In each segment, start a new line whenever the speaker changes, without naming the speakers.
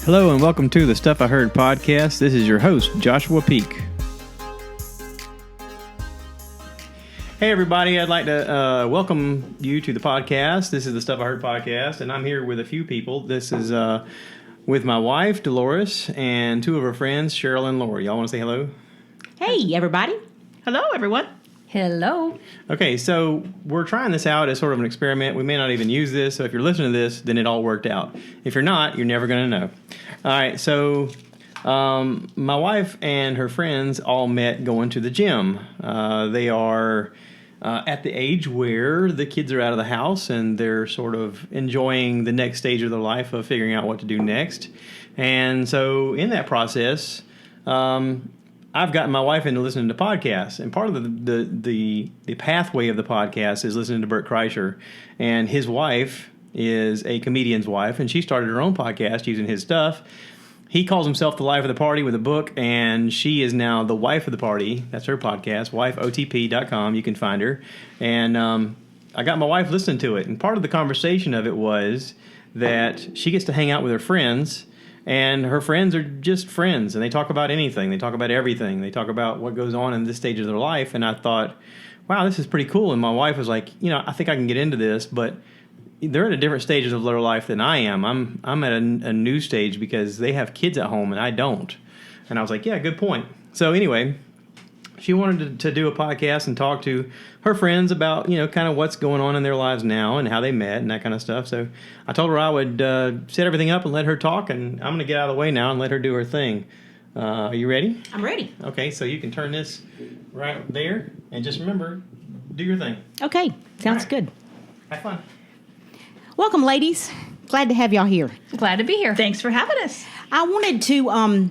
Hello and welcome to the Stuff I Heard podcast. This is your host, Joshua Peak. Hey everybody, I'd like to welcome you to the podcast. This is the Stuff I Heard podcast, and I'm here with a few people. This is with my wife, Deloris, and two of her friends, Cheryl and Lori. Y'all want to say hello?
Hey everybody.
Hello everyone.
Hello.
Okay, so we're trying this out as sort of an experiment. We may not even use this, so if you're listening to this, then it all worked out. If you're not, you're never going to know. All right, so my wife and her friends all met going to the gym. They are at the age where the kids are out of the house and they're sort of enjoying the next stage of their life of figuring out what to do next. And so in that process, I've gotten my wife into listening to podcasts, and part of the pathway of the podcast is listening to Bert Kreischer, and his wife is a comedian's wife, and she started her own podcast using his stuff. He calls himself the life of the party with a book, and she is now the wife of the party. That's her podcast, wifeotp.com. You can find her, and I got my wife listening to it, and part of the conversation of it was that she gets to hang out with her friends. And her friends are just friends, and they talk about anything. They talk about everything. They talk about what goes on in this stage of their life. And I thought, wow, this is pretty cool. And my wife was like, I think I can get into this, but they're at a different stage of their life than I am. I'm at a new stage because they have kids at home and I don't. And I was like, yeah, good point. So anyway, she wanted to do a podcast and talk to her friends about, kind of what's going on in their lives now and how they met and that kind of stuff. So I told her I would set everything up and let her talk, and I'm going to get out of the way now and let her do her thing. Are you ready?
I'm ready.
Okay, so you can turn this right there, and just remember, do your thing.
Okay, sounds good.
Have fun.
Welcome, ladies. Glad to have y'all here.
Glad to be here. Thanks for having us.
I wanted to,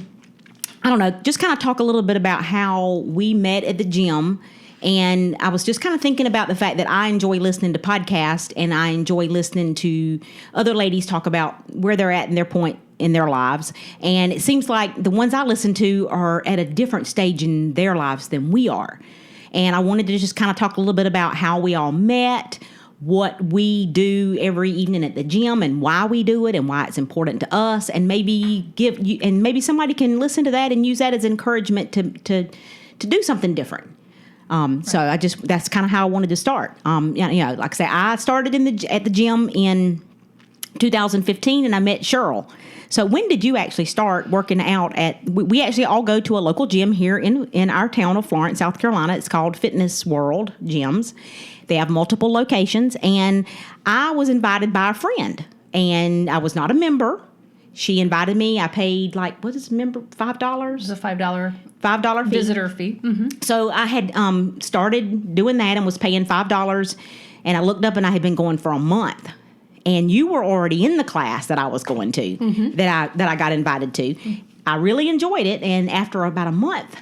just kind of talk a little bit about how we met at the gym. And I was just kind of thinking about the fact that I enjoy listening to podcasts, and I enjoy listening to other ladies talk about where they're at in their point in their lives. And it seems like the ones I listen to are at a different stage in their lives than we are. And I wanted to just kind of talk a little bit about how we all met, what we do every evening at the gym, and why we do it, and why it's important to us, and maybe maybe somebody can listen to that and use that as encouragement to do something different. So that's kind of how I wanted to start. Like I say, I started at the gym in 2015, and I met Cheryl. So when did you actually start working out we actually all go to a local gym here in our town of Florence, South Carolina. It's called Fitness World Gyms. They have multiple locations, and I was invited by a friend, and I was not a member. She invited me. I paid what is member $5?
It's a $5
fee.
Visitor fee. Mm-hmm.
So I had started doing that and was paying $5, and I looked up and I had been going for a month. And you were already in the class that I was going to, mm-hmm. that I got invited to. Mm-hmm. I really enjoyed it, and after about a month,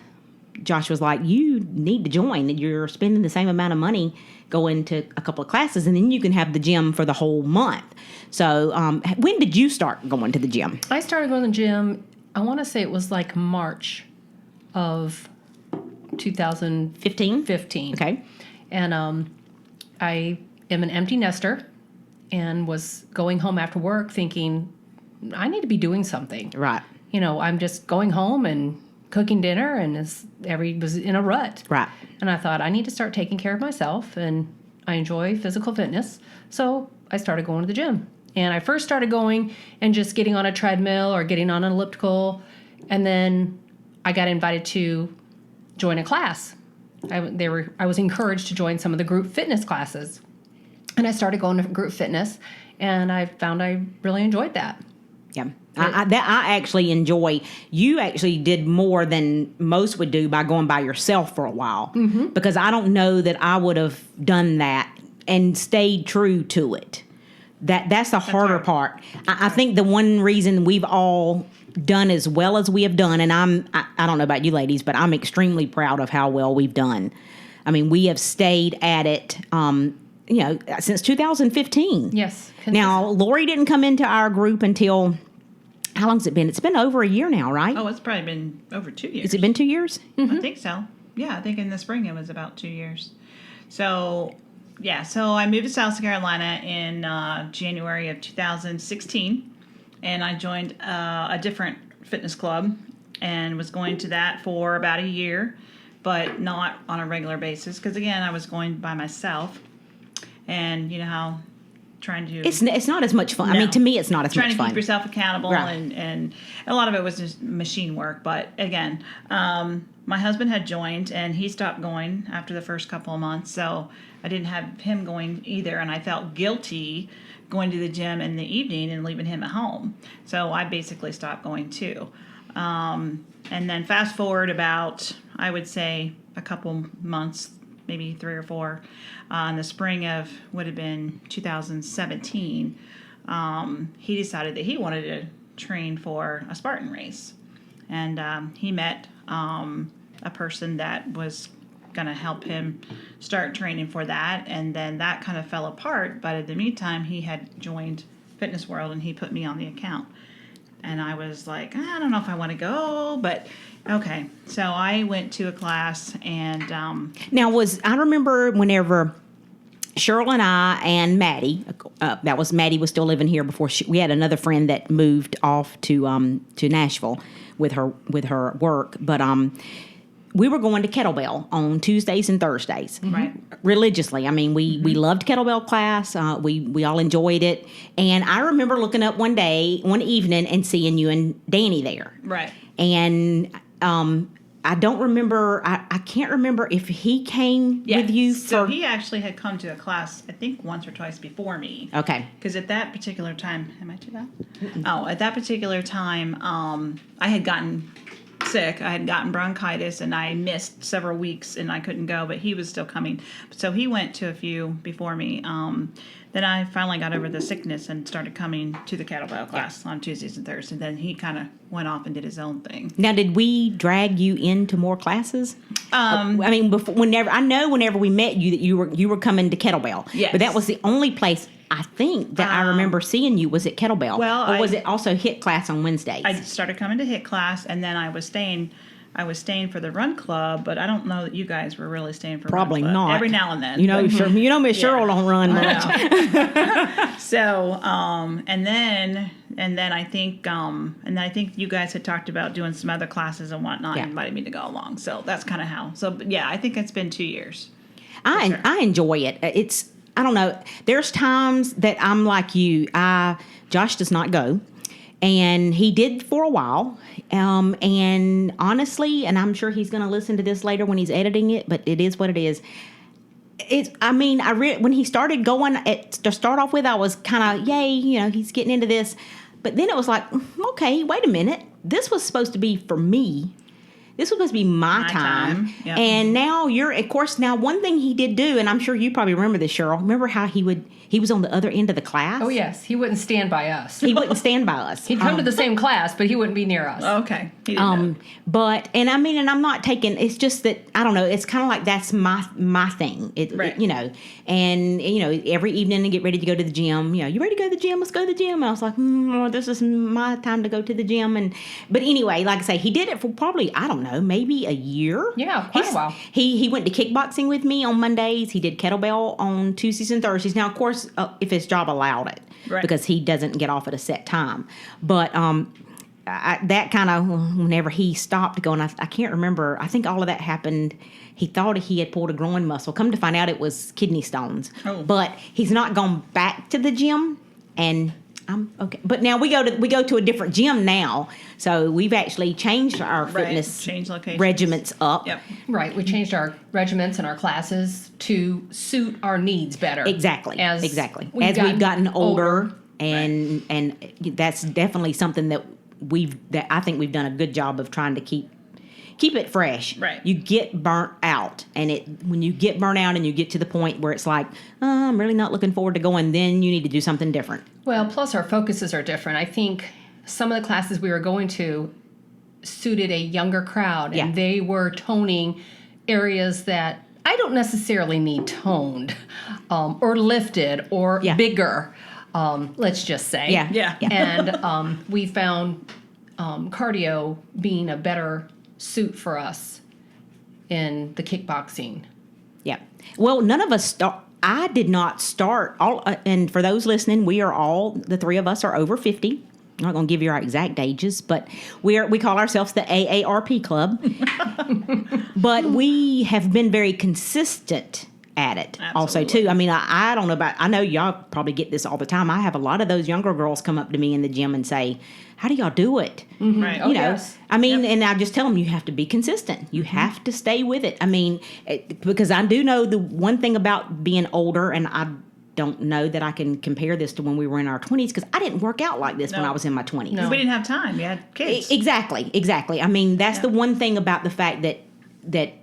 Josh was like, you need to join. You're spending the same amount of money going to a couple of classes, and then you can have the gym for the whole month. So when did you start going to the gym?
I started going to the gym, I want to say it was like March of 2015.
Okay.
And I am an empty nester and was going home after work thinking, I need to be doing something.
Right.
I'm just going home and cooking dinner and was in a rut.
Right.
And I thought, I need to start taking care of myself, and I enjoy physical fitness. So I started going to the gym. And I first started going and just getting on a treadmill or getting on an elliptical. And then I got invited to join a class. I was encouraged to join some of the group fitness classes. And I started going to group fitness, and I found I really enjoyed that.
Yeah. I actually enjoy. You actually did more than most would do by going by yourself for a while, mm-hmm. because I don't know that I would have done that and stayed true to it. That's the harder part. I think the one reason we've all done as well as we have done, and I don't know about you ladies, but I'm extremely proud of how well we've done. I mean, we have stayed at it, since 2015.
Yes.
Now, Lori didn't come into our group until, how long has it been? It's been over a year now, right?
Oh, it's probably been over 2 years.
Has it been 2 years?
Mm-hmm. I think so. Yeah, I think in the spring it was about 2 years. So I moved to South Carolina in January of 2016. and I joined a different fitness club and was going to that for about a year, but not on a regular basis because, again, I was going by myself. And you know how trying to...
It's not as much fun.
No.
I mean, to me, it's not as
trying
much
to
fun.
keep yourself accountable,
Right.
and a lot of it was just machine work. But again, my husband had joined, and he stopped going after the first couple of months, so I didn't have him going either, and I felt guilty going to the gym in the evening and leaving him at home. So I basically stopped going too. And then fast forward about, I would say, a couple months, maybe 3 or 4, in the spring of would have been 2017, he decided that he wanted to train for a Spartan race. And he met a person that was going to help him start training for that. And then that kind of fell apart. But in the meantime, he had joined Fitness World and he put me on the account. And I was like, I don't know if I want to go, but okay. So I went to a class and...
Now, I remember whenever Cheryl and I and Maddie, Maddie was still living here before we had another friend that moved off to Nashville with her work, but we were going to kettlebell on Tuesdays and Thursdays,
Right.
religiously. I mean, we loved kettlebell class. We all enjoyed it, and I remember looking up one evening, and seeing you and Danny there.
Right.
And I don't remember. I can't remember if he came with you.
So he actually had come to a class, I think, once or twice before me.
Okay.
Because at that particular time, am I too loud? Oh, at that particular time, I had gotten sick. I had gotten bronchitis, and I missed several weeks, and I couldn't go. But he was still coming, so he went to a few before me. Then I finally got over the sickness and started coming to the kettlebell class on Tuesdays and Thursdays. And then he kind of went off and did his own thing.
Now, did we drag you into more classes? I mean, whenever we met you, that you were coming to kettlebell.
Yes.
But that was the only place I think that I remember seeing you was at kettlebell.
Well,
or was it also HIIT class on Wednesdays?
I started coming to HIIT class, and then I was staying for the run club, but I don't know that you guys were really staying for
Probably
run club.
not.
Every now and then.
You know, Miss Cheryl don't run much.
So, and then I think you guys had talked about doing some other classes and whatnot, and invited me to go along. So that's kind of how. So, but yeah, I think it's been 2 years.
I enjoy it. I don't know. There's times that I'm like you. Josh does not go, and he did for a while. And honestly, and I'm sure he's going to listen to this later when he's editing it, but it is what it is. When he started going, to start off with, I was kind of, yay, he's getting into this. But then it was like, okay, wait a minute. This was supposed to be for me. This was supposed to be my time.
Yep.
And now now one thing he did do, and I'm sure you probably remember this, Cheryl. Remember how he was on the other end of the class?
Oh, yes. He wouldn't stand by us.
He wouldn't stand by us.
He'd come to the same class, but he wouldn't be near us.
Okay. He didn't know.
And I'm not taking, it's just that, I don't know, it's kind of like that's my thing.
Right.
And every evening I get ready to go to the gym. You ready to go to the gym? Let's go to the gym. And I was like, this is my time to go to the gym. But anyway, like I say, he did it for probably, I don't know, maybe a year.
Yeah, quite a while.
He went to kickboxing with me on Mondays. He did kettlebell on Tuesdays and Thursdays. Now, of course, if his job allowed it,
right,
because he doesn't get off at a set time. But that kind of, whenever he stopped going, I can't remember. I think all of that happened. He thought he had pulled a groin muscle. Come to find out, it was kidney stones.
Oh.
But he's not gone back to the gym, and I'm okay. But now we go to a different gym now, so we've actually changed our fitness regiments up.
Yep.
Right. We changed our regiments and our classes to suit our needs better.
Exactly. As we've gotten older, and that's definitely something that I think we've done a good job of trying to keep it fresh.
Right.
You get burnt out, and when you get burnt out and you get to the point where it's like, I'm really not looking forward to going, then you need to do something different.
Well, plus our focuses are different. I think some of the classes we were going to suited a younger crowd, and they were toning areas that I don't necessarily need toned or lifted or bigger, let's just say.
Yeah.
And we found cardio being a better suit for us in the kickboxing.
Yeah. Well, none of us I did not start and for those listening, the three of us are over 50. I'm not going to give you our exact ages, but we call ourselves the AARP Club. But we have been very consistent at it also, too. I mean, I don't know I know y'all probably get this all the time. I have a lot of those younger girls come up to me in the gym and say, how do y'all do it?
Mm-hmm.
Right.
You know, yes. I mean, and I just tell them you have to be consistent. You have to stay with it. I mean, because I do know the one thing about being older, and I don't know that I can compare this to when we were in our 20s, because I didn't work out like this when I was in my 20s.
No. We didn't have time. We had kids.
Exactly. I mean, that's the one thing about the fact that it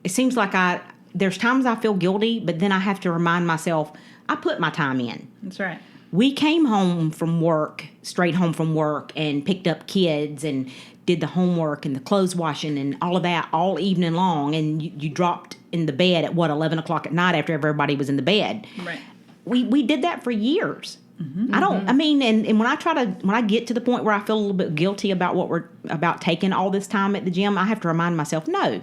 seems like there's times I feel guilty, but then I have to remind myself, I put my time in.
That's right.
We came home from work, straight home from work, and picked up kids and did the homework and the clothes washing and all of that all evening long. And you dropped in the bed at 11 o'clock at night after everybody was in the bed.
Right.
We did that for years. Mm-hmm. And when I get to the point where I feel a little bit guilty about taking all this time at the gym, I have to remind myself, no,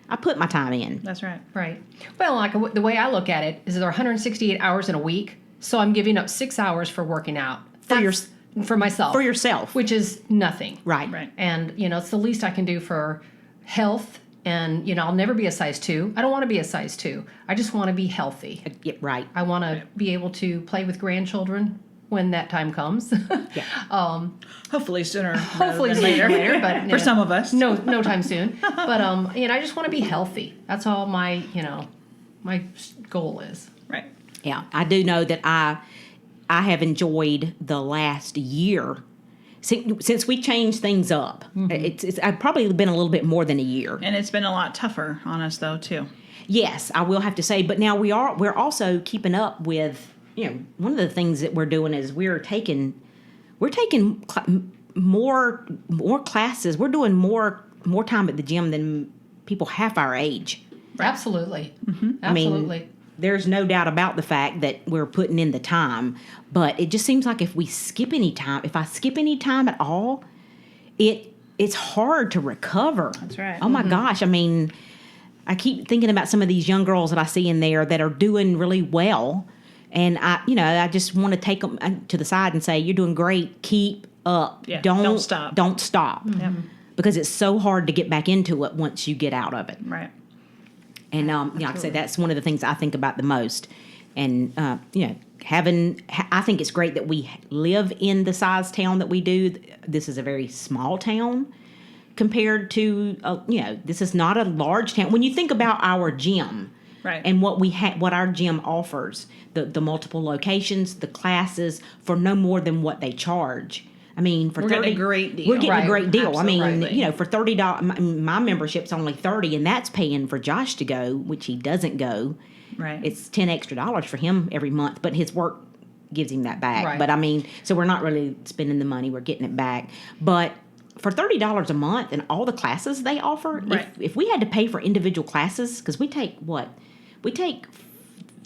I put my time in.
That's right.
Right. Well, like the way I look at it is there are 168 hours in a week. So I'm giving up 6 hours for working out for myself.
For yourself.
Which is nothing.
Right.
And, it's the least I can do for health. And, I'll never be a size 2. I don't want to be a size 2. I just want to be healthy.
Yeah, right.
I want to be able to play with grandchildren when that time comes.
Hopefully sooner.
Hopefully sooner than later. But,
for some of us.
No time soon. But, I just want to be healthy. That's all my goal is.
Right.
Yeah, I do know that I have enjoyed the last year since we changed things up. Mm-hmm. It's I've probably been a little bit more than a year,
and it's been a lot tougher on us though too.
Yes, I will have to say. But now we're also keeping up with one of the things that we're doing is we're taking more classes. We're doing more time at the gym than people half our age.
Right. Absolutely.
Mm-hmm. Absolutely. I mean, there's no doubt about the fact that we're putting in the time, but it just seems like if I skip any time at all, it's hard to recover.
That's right.
Oh my gosh. I mean, I keep thinking about some of these young girls that I see in there that are doing really well. And I just want to take them to the side and say, you're doing great. Keep up.
Yeah, don't stop.
Don't stop. Mm-hmm. Because it's so hard to get back into it once you get out of it.
Right.
And, like I said, that's one of the things I think about the most. And, I think it's great that we live in the size town that we do. This is a very small town compared to, this is not a large town. When you think about our gym,
right,
and what our gym offers, the multiple locations, the classes, for no more than what they charge. I mean,
we're getting a great deal.
We're getting a great deal.
Absolutely.
I mean, for $30, my membership's only $30, and that's paying for Josh to go, which he doesn't go.
Right.
It's $10 extra for him every month, but his work gives him that back.
Right.
But I mean, so we're not really spending the money; we're getting it back. But for $30 a month and all the classes they offer,
right,
if we had to pay for individual classes, because we take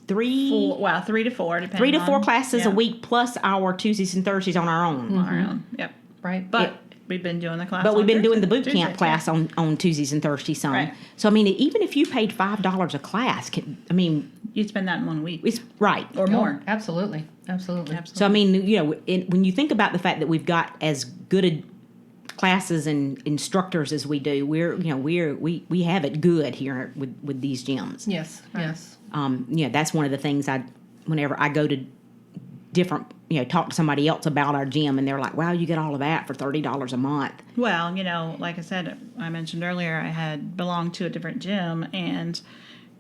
3
to 4, depending
3 to 4
on,
classes a week, plus our Tuesdays and Thursdays on our own.
Mm-hmm. Our own. Yep.
Right.
But we've been doing the class.
But we've been doing the boot
Tuesday,
camp class on Tuesdays and Thursdays some.
Right.
So I mean, even if you paid $5 a class,
you'd spend that in 1 week.
It's right
or more.
Absolutely.
So I mean, when you think about the fact that we've got as good a classes and instructors as we do, we have it good here with these gyms.
Yes. Yes.
That's one of the things whenever I go to different, talk to somebody else about our gym, and they're like, wow, you get all of that for $30 a month.
Well, like I said, I mentioned earlier, I had belonged to a different gym, and,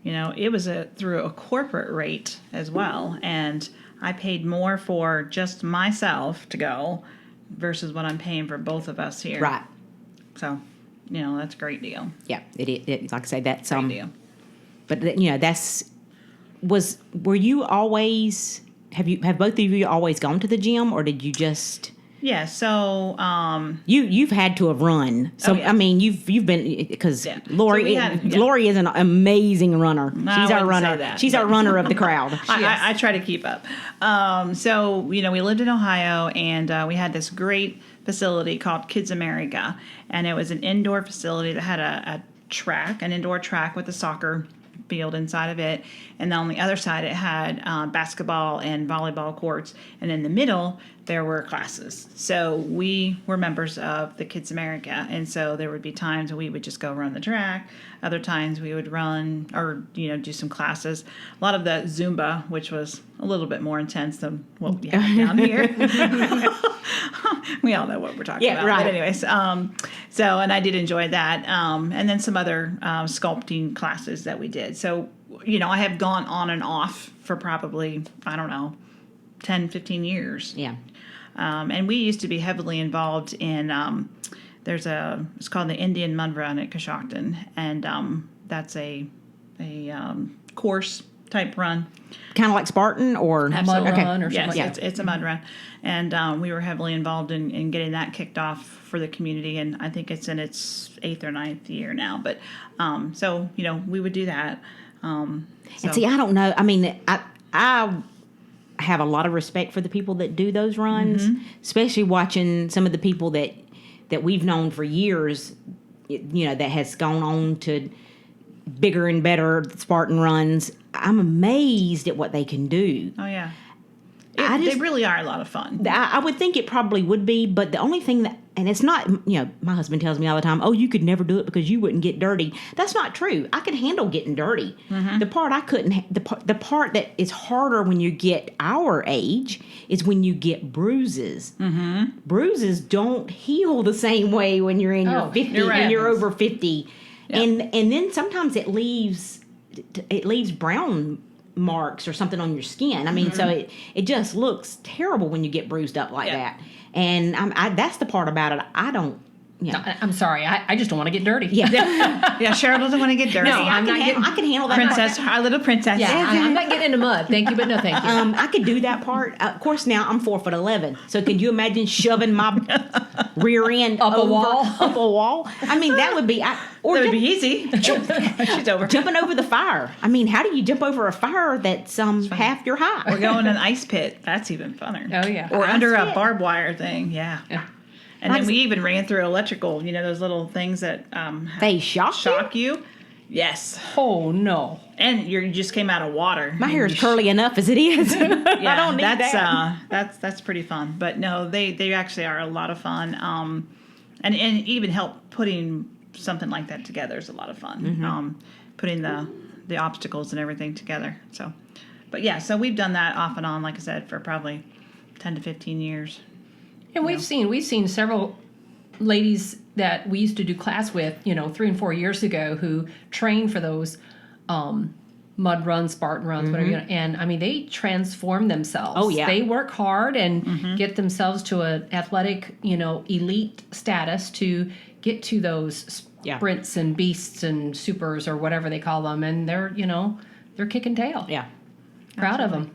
it was through a corporate rate as well. And I paid more for just myself to go versus what I'm paying for both of us here.
Right.
So, that's a great deal.
Yeah, it like I say, that's
great deal.
But were you always, have both of you always gone to the gym, or did you just?
Yeah, so
you've had to have run. So I mean, you've been, because Lori Lori is an amazing runner. She's our runner. She's our runner of the crowd.
I try to keep up. So we lived in Ohio, and we had this great facility called Kids America, and it was an indoor facility that had an indoor track with a soccer field inside of it. And then on the other side, it had basketball and volleyball courts. And in the middle, there were classes. So we were members of the Kids America. And so there would be times we would just go run the track. Other times we would run or, do some classes. A lot of the Zumba, which was a little bit more intense than what we have down here. We all know what we're talking about.
Right.
But anyways, and I did enjoy that. And then some other sculpting classes that we did. So, I have gone on and off for probably, 10, 15 years.
Yeah.
And we used to be heavily involved in, it's called the Indian Mud Run at Coshocton. And that's a course type run.
Kind of like Spartan or
Mud run or something
yes,
like that.
it's a mud run. And we were heavily involved in getting that kicked off for the community. And I think it's in its 8th or 9th year now. But so, we would do that.
And see, I don't know. I mean, I have a lot of respect for the people that do those runs, especially watching some of the people that we've known for years, that has gone on to bigger and better Spartan runs. I'm amazed at what they can do.
Oh, yeah.
They
really are a lot of fun.
I would think it probably would be, but the only thing and it's not, my husband tells me all the time, oh, you could never do it because you wouldn't get dirty. That's not true. I could handle getting dirty. The part I couldn't, the part that is harder when you get our age is when you get bruises. Bruises don't heal the same way when you're in your 50,
you're right.
when you're over 50.
Yep.
And then sometimes it leaves brown marks or something on your skin. I mean, so it just looks terrible when you get bruised up like that. And that's the part about it. I don't.
I'm sorry. I just don't want to get dirty.
Yeah.
Cheryl doesn't want to get dirty.
No,
I can handle that.
Princess, our little princess.
Yeah, I'm not getting into mud. Thank you, but no thank you.
I could do that part. Of course, now I'm 4'11", so could you imagine shoving my rear end
Up a wall?
Up a wall? I mean, that would be.
That would be easy. She's over.
Jumping over the fire. I mean, how do you jump over a fire that's half your height?
Or going in an ice pit. That's even funner.
Oh, yeah.
Or
Ice
under a
pit.
barbed wire thing. Yeah. And then we even ran through electrical, those little things that
They shock
you. Yes.
Oh, no.
And you just came out of water.
My hair is curly enough as it is. I don't need that.
That's pretty fun. But no, they actually are a lot of fun. And even help putting something like that together is a lot of fun. Putting the obstacles and everything together. So, but yeah, so we've done that off and on, like I said, for probably 10 to 15 years.
And we've seen several ladies that we used to do class with, 3 and 4 years ago, who trained for those mud runs, Spartan runs, whatever. And I mean, they transform themselves.
Oh, yeah.
They work hard and get themselves to an athletic, elite status to get to those sprints and beasts and supers or whatever they call them. And they're kicking tail.
Yeah.
Proud of them.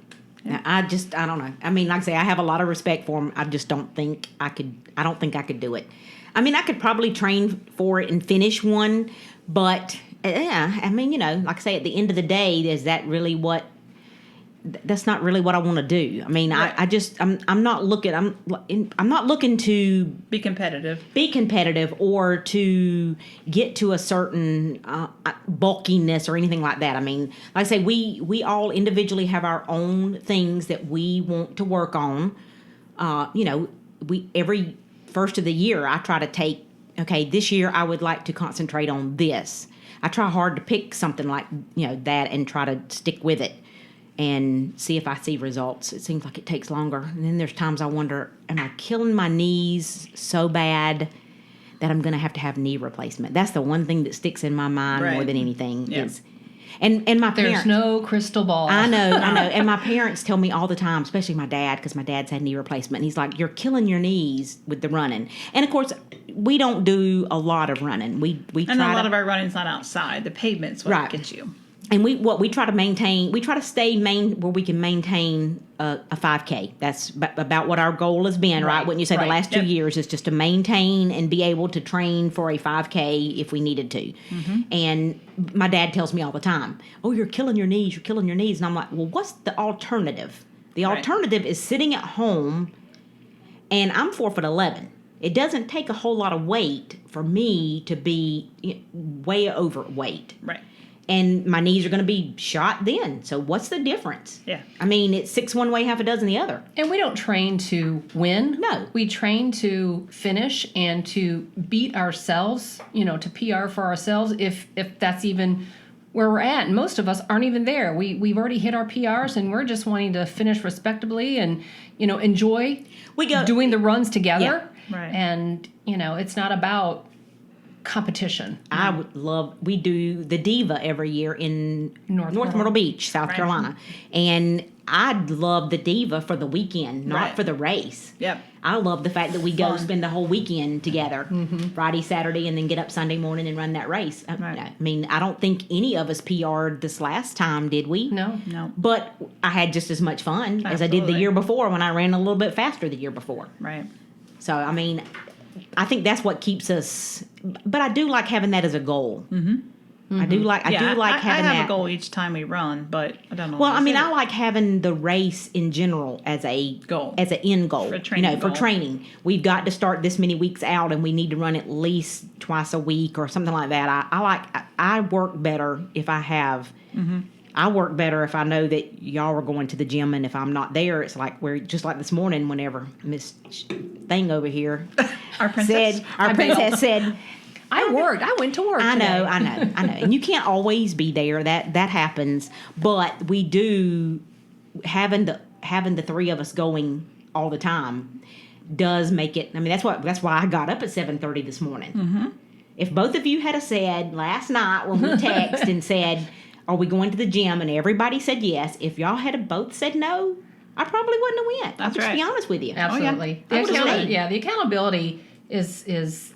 I don't know. I mean, like I say, I have a lot of respect for them. I just don't think I don't think I could do it. I mean, I could probably train for it and finish one, but yeah, I mean, like I say, at the end of the day, is that really what? That's not really what I want to do. I mean, right. I'm not looking to
be competitive
or to get to a certain bulkiness or anything like that. I mean, like I say, we all individually have our own things that we want to work on. We every first of the year I try to take. Okay, this year I would like to concentrate on this. I try hard to pick something like that and try to stick with it. And see if I see results. It seems like it takes longer. And then there's times I wonder, am I killing my knees so bad that I'm going to have knee replacement? That's the one thing that sticks in my mind more than anything. Is, and my parents.
There's no crystal ball.
I know. And my parents tell me all the time, especially my dad, because my dad's had knee replacement. And he's like, you're killing your knees with the running. And of course, we don't do a lot of running. We try
a lot of our running's not outside. The pavement's what gets you.
And we try to stay where we can maintain a 5K. That's about what our goal has been, right? Wouldn't you say the last 2 years is just to maintain and be able to train for a 5K if we needed to. And my dad tells me all the time, oh, you're killing your knees. And I'm like, well, what's the alternative? The alternative is sitting at home, and I'm 4'11". It doesn't take a whole lot of weight for me to be way overweight.
Right.
and my knees are going to be shot then. So what's the difference?
Yeah.
I mean, it's 6 one way, half a dozen the other.
And we don't train to win.
No.
We train to finish and to beat ourselves, to PR for ourselves if that's even where we're at. And most of us aren't even there. We've already hit our PRs and we're just wanting to finish respectably and, enjoy doing the runs together.
Yeah. Right.
And, it's not about competition.
I would love, we do the Diva every year in North Myrtle Beach, South Carolina. And I'd love the Diva for the weekend, not for the race.
Yep.
I love the fact that we go spend the whole weekend together, Friday, Saturday, and then get up Sunday morning and run that race. I mean, I don't think any of us PR'd this last time, did we?
No.
But I had just as much fun as I did the year before when I ran a little bit faster the year before.
Right.
So, I mean, I think that's what keeps us. But I do like having that as a goal. I do like having
I have
that.
a goal each time we run, but I don't know.
Well, I mean, I like having the race in general as a
Goal.
as an end goal.
For a training
for
goal.
training. We've got to start this many weeks out, and we need to run at least twice a week or something like that. I work better if I have. I work better if I know that y'all are going to the gym, and if I'm not there, it's like we're just like this morning. Whenever Miss Thing over here
Our princess.
said.
I worked. I went to work
I
today.
know. And you can't always be there. That happens. But we do having the three of us going all the time does make it. I mean, that's why I got up at 7:30 this morning. If both of you had said last night when we texted and said, "Are we going to the gym?" and everybody said yes, if y'all had both said no, I probably wouldn't have went. I'll just be honest with you.
Absolutely.
I would've stayed.
The accountability is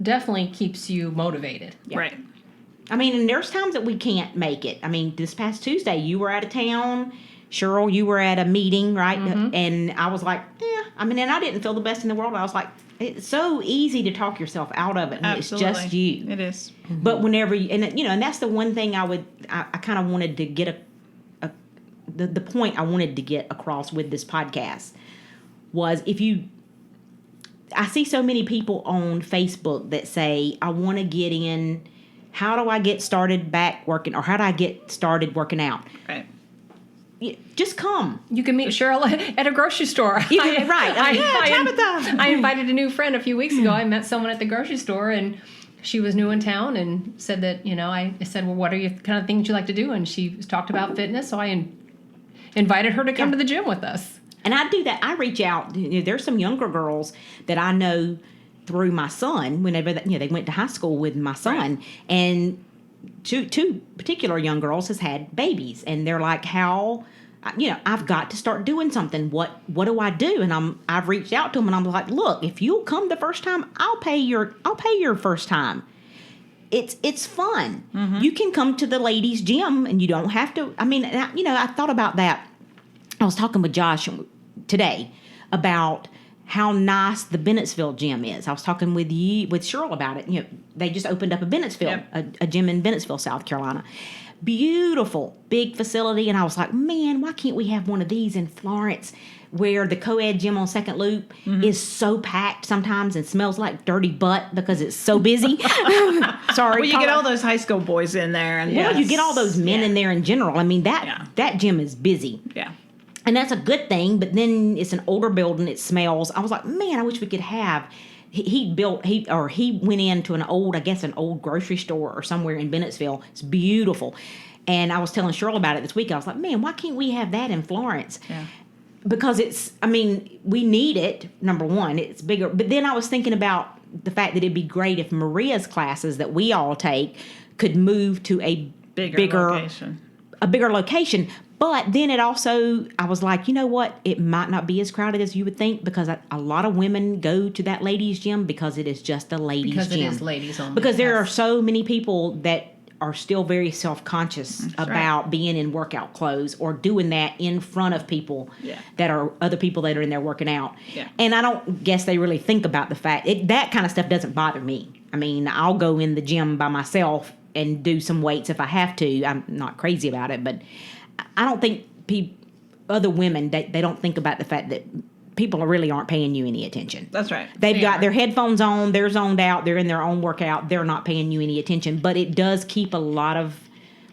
definitely keeps you motivated.
Yeah.
Right.
I mean, and there's times that we can't make it. I mean, this past Tuesday, you were out of town. Cheryl, you were at a meeting, right? And I was like, I mean, and I didn't feel the best in the world. I was like, it's so easy to talk yourself out of it. And
Absolutely.
It's just you.
It is.
But whenever, and that's the one thing I kind of wanted to get the point I wanted to get across with this podcast was I see so many people on Facebook that say, I want to get in. How do I get started back working? Or how do I get started working out?
Right.
Just come.
You can meet Cheryl at a grocery store.
Right.
I invited a new friend a few weeks ago. I met someone at the grocery store, and she was new in town and said that, I said, well, what are your kind of things you like to do? And she talked about fitness, so I invited her to come to the gym with us.
And I do that. I reach out. There's some younger girls that I know through my son. Whenever they went to high school with my son, and two particular young girls has had babies, and they're like, "How? I've got to start doing something. What do I do?" And I've reached out to them, and I'm like, "Look, if you'll come the first time, I'll pay your first time. It's fun. You can come to the ladies' gym, and you don't have to. I mean, I thought about that. I was talking with Josh today about how nice the Bennettsville gym is. I was talking with Cheryl about it. They just opened up a Bennettsville, a gym in Bennettsville, South Carolina. Beautiful, big facility. And I was like, man, why can't we have one of these in Florence, where the co-ed gym on Second Loop is so packed sometimes and smells like dirty butt because it's so busy. Sorry.
Well, you get all those high school boys in there. And
you get all those men in there in general. I mean, that gym is busy.
Yeah.
And that's a good thing, but then it's an older building. It smells. I was like, man, I wish we could have. He went into an old grocery store or somewhere in Bennettsville. It's beautiful. And I was telling Cheryl about it this week. I was like, man, why can't we have that in Florence?
Yeah.
Because we need it, number one. It's bigger. But then I was thinking about the fact that it'd be great if Maria's classes that we all take could move to a bigger
location.
A bigger location. But then I was like, you know what? It might not be as crowded as you would think, because a lot of women go to that ladies' gym because it is just a ladies' gym.
Because it is ladies only.
Because there are so many people that are still very self-conscious about being in workout clothes or doing that in front of people that are other people that are in there working out.
Yeah.
And I don't guess they really think about the fact that kind of stuff doesn't bother me. I mean, I'll go in the gym by myself and do some weights if I have to. I'm not crazy about it, but I don't think other women, they don't think about the fact that people really aren't paying you any attention.
That's right.
They've got their headphones on, they're zoned out, they're in their own workout, they're not paying you any attention. But it does keep a lot of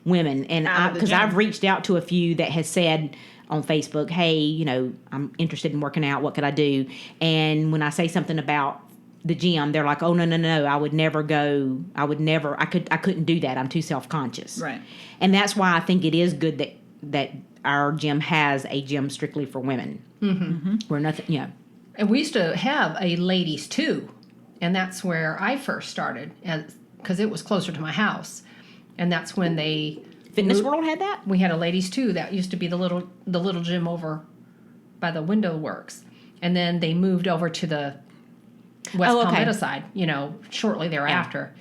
women. And
Out of the
because
gym.
I've reached out to a few that has said on Facebook, hey, you know, I'm interested in working out. What could I do? And when I say something about the gym, they're like, oh, no, I would never go. I couldn't do that. I'm too self-conscious.
Right.
And that's why I think it is good that our gym has a gym strictly for women. Mm-hmm. Where nothing, you know.
And we used to have a ladies too, and that's where I first started, and because it was closer to my house, and that's when they
Fitness World had that?
we had a ladies too. That used to be the little gym over by the Window Works, and then they moved over to the West Palmetto side. You know, shortly thereafter.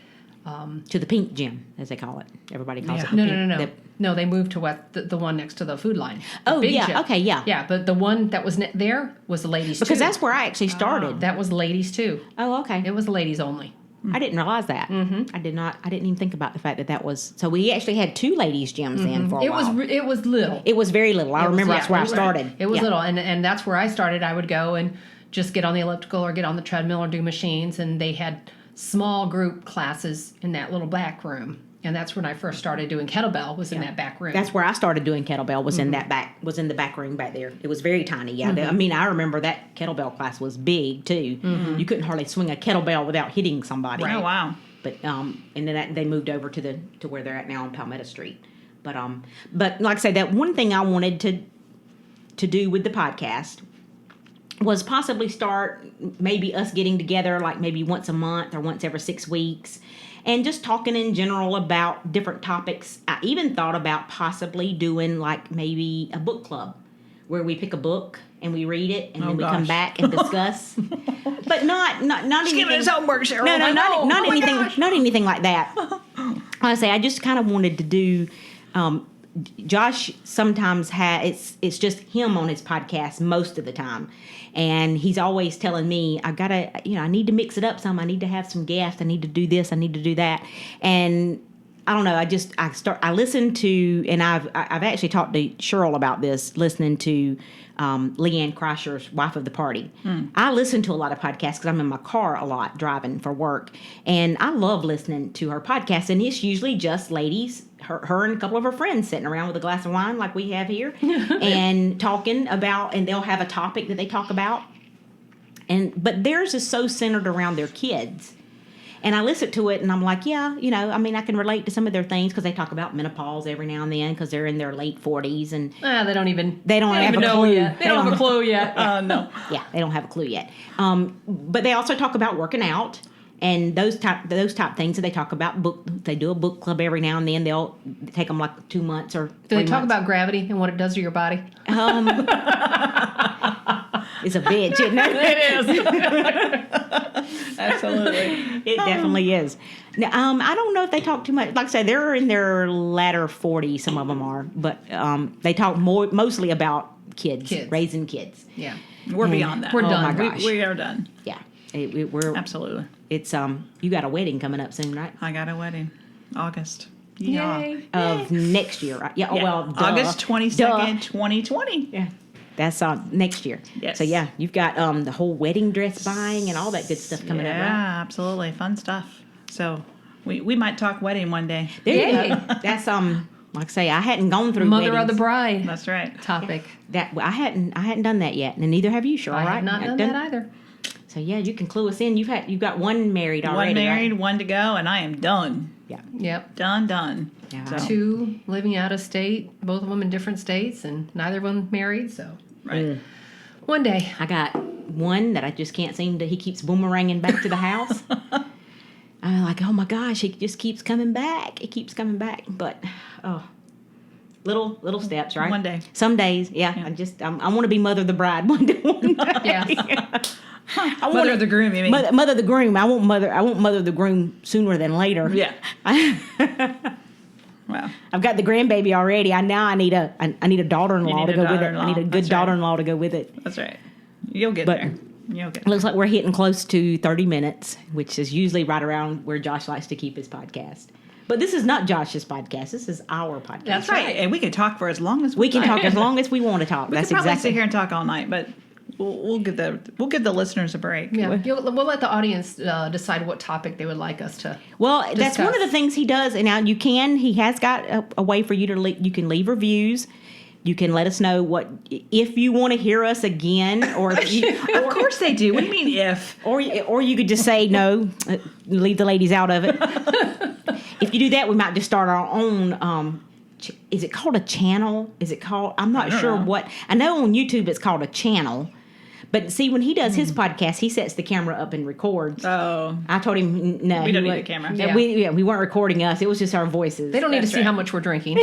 To the pink gym, as they call it. Everybody calls it the
No,
pink.
no. No, they moved to the one next to the food line. The
Oh,
big
yeah.
gym.
Okay, yeah.
Yeah, but the one that was there was the ladies too.
Because that's where I actually started.
That was ladies too.
Oh, okay.
It was ladies only.
I didn't realize that. Mm-hmm. I didn't even think about the fact that was. So we actually had 2 ladies gyms then for a while.
It was little.
It was very little. I remember that's where I
it was-
started.
It was
Yeah.
little, and that's where I started. I would go and just get on the elliptical or get on the treadmill or do machines, and they had small group classes in that little back room. And that's when I first started doing kettlebell, was in that back room.
That's where I started doing kettlebell. Was in the back room back there. It was very tiny. Yeah, I mean, I remember that kettlebell class was big too. You couldn't hardly swing a kettlebell without hitting somebody.
Oh, wow.
But and then they moved over to where they're at now on Palmetto Street. But like I said, that one thing I wanted to do with the podcast was possibly start maybe us getting together like maybe once a month or once every 6 weeks and just talking in general about different topics. I even thought about possibly doing like maybe a book club where we pick a book and we read it and then we come back and discuss. But not anything.
Give it his homework, Cheryl.
No,
Oh
not
my
anything.
gosh.
Not anything like that. I say I just kind of wanted to do. Josh sometimes it's just him on his podcast most of the time, and he's always telling me I need to mix it up some. I need to have some guests. I need to do this. I need to do that. And I don't know. I listen to, and I've actually talked to Cheryl about this. Listening to LeeAnn Kreischer's Wife of the Party. I listen to a lot of podcasts because I'm in my car a lot driving for work, and I love listening to her podcast. And it's usually just ladies, her and a couple of her friends sitting around with a glass of wine like we have here, and talking about, and they'll have a topic that they talk about. But theirs is so centered around their kids. And I listen to it, and I'm like, yeah, I mean, I can relate to some of their things because they talk about menopause every now and then because they're in their late 40s, and
They don't even
have a
know
clue.
yet. They don't have a clue yet.
No.
Yeah, they don't have a clue yet. But they also talk about working out and those type things. And they talk about book. They do a book club every now and then. They'll take them like 2 months or 3
Do they talk
months.
about gravity and what it does to your body?
It's a bitch, isn't it?
It is.
Absolutely.
It definitely is. Now, I don't know if they talk too much. Like I say, they're in their latter 40s. Some of them are, but they talk mostly about kids, raising kids.
Yeah.
We're beyond that.
We're
Oh
done.
my gosh.
We are done.
Yeah, we're
Absolutely.
It's you got a wedding coming up soon, right?
I got a wedding. August.
Yay.
Of next year, right? Yeah. Oh, well, duh.
August 22nd,
Duh.
2020.
Yeah, that's next year.
Yes.
So yeah, you've got the whole wedding dress buying and all that good stuff coming up, right?
Yeah, absolutely. Fun stuff. So we might talk wedding one day.
There you
Yay.
go. That's like I say, I hadn't gone through
Mother of
weddings.
the bride
That's right.
topic.
That I hadn't done that yet, and neither have you, Cheryl.
I
right?
have not done that either.
So yeah, you can clue us in. You've got one married already.
One married,
right?
one to go, and I am done.
Yeah.
Yep.
Done.
Yeah.
So,
2 living out of state, both of them in different states, and neither of them married. So
right.
one day.
I got one that I just can't seem to. He keeps boomeranging back to the house. I'm like, oh my gosh, he just keeps coming back. It keeps coming back, but little steps, right?
One day.
Some days, yeah. I want to be mother of the bride one day.
Yes.
I
Mother of the groom, you mean?
mother of the groom. I want mother the groom sooner than later.
Yeah. Wow.
I've got the grandbaby already. I need a daughter-in-law
You need
to
a
go with it. I
daughter-in-law.
need a good
That's right.
daughter-in-law to go with it.
That's right. You'll get
But-
there. You'll get
It looks like we're hitting close to 30 minutes, which is usually right around where Josh likes to keep his podcast. But this is not Josh's podcast. This is our podcast.
That's right. And we can talk for as long as
We can
like.
talk as long as we want to talk.
We
That's
could probably
exactly.
sit here and talk all night, but we'll give the listeners a break.
Yeah, we'll let the audience decide what topic they would like us to.
Well, that's one of
discuss.
the things he does, and now he has got a way for you to you can leave reviews. You can let us know if you want to hear us again, or if you,
Of course they do. What do you mean if?
or you could just say no, leave the ladies out of it. If you do that, we might just start our own. Is it called a channel? Is it called? I'm not sure
know.
what. I know on YouTube it's called a channel. But see, when he does his podcast, he sets the camera up and records.
Oh,
I told him no.
we don't
he
need a
wa-
camera.
Yeah.
We weren't recording us. It was just our voices.
They don't need to
That's
see
right.
how much we're drinking.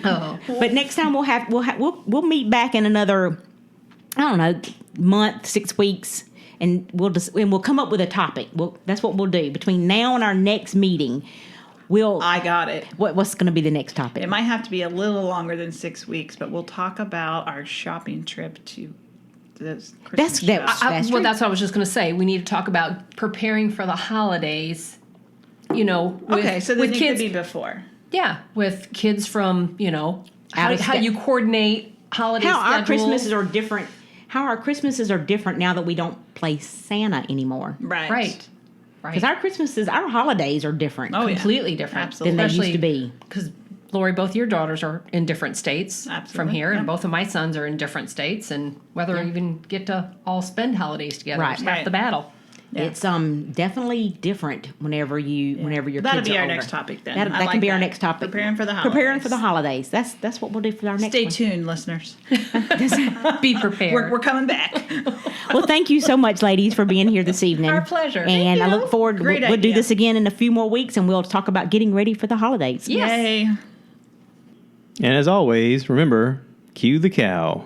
Oh,
But next time we'll meet back in another, I don't know, month, 6 weeks, and we'll come up with a topic. That's what we'll do between now and our next meeting.
I got it.
What's going to be the next topic?
It might have to be a little longer than 6 weeks, but we'll talk about our shopping trip to this Christmas show.
That's
well,
true.
that's what I was just going to say. We need to talk about preparing for the holidays. With,
Okay, so
with
this
kids,
could be before.
yeah, with kids from
Out of
how
state.
you coordinate holiday
How our
schedules.
Christmases are different. How our Christmases are different now that we don't play Santa anymore.
right.
Because our holidays are different.
Oh, yeah.
Completely different
Absolutely.
Than they used to be.
Because Lori, both your daughters are in different states from
Absolutely,
here,
yeah.
and both of my sons are in different states, and whether we even get to all spend holidays together
Right.
is half
Right.
the battle.
Yeah.
It's definitely different whenever your
That'll
kids
be
are
our
older.
next topic then.
That
I
can
like
be our
that.
next topic.
Preparing for the
Preparing
holidays.
for the holidays. That's what we'll do for our next
Stay
one.
tuned, listeners.
Be prepared.
We're coming back.
Well, thank you so much, ladies, for being here this evening.
Our pleasure.
And I
you.
look forward.
Great
We'll do
idea.
this again in a few more weeks, and we'll talk about getting ready for the holidays.
Yes.
Yay.
And as always, remember, cue the cow.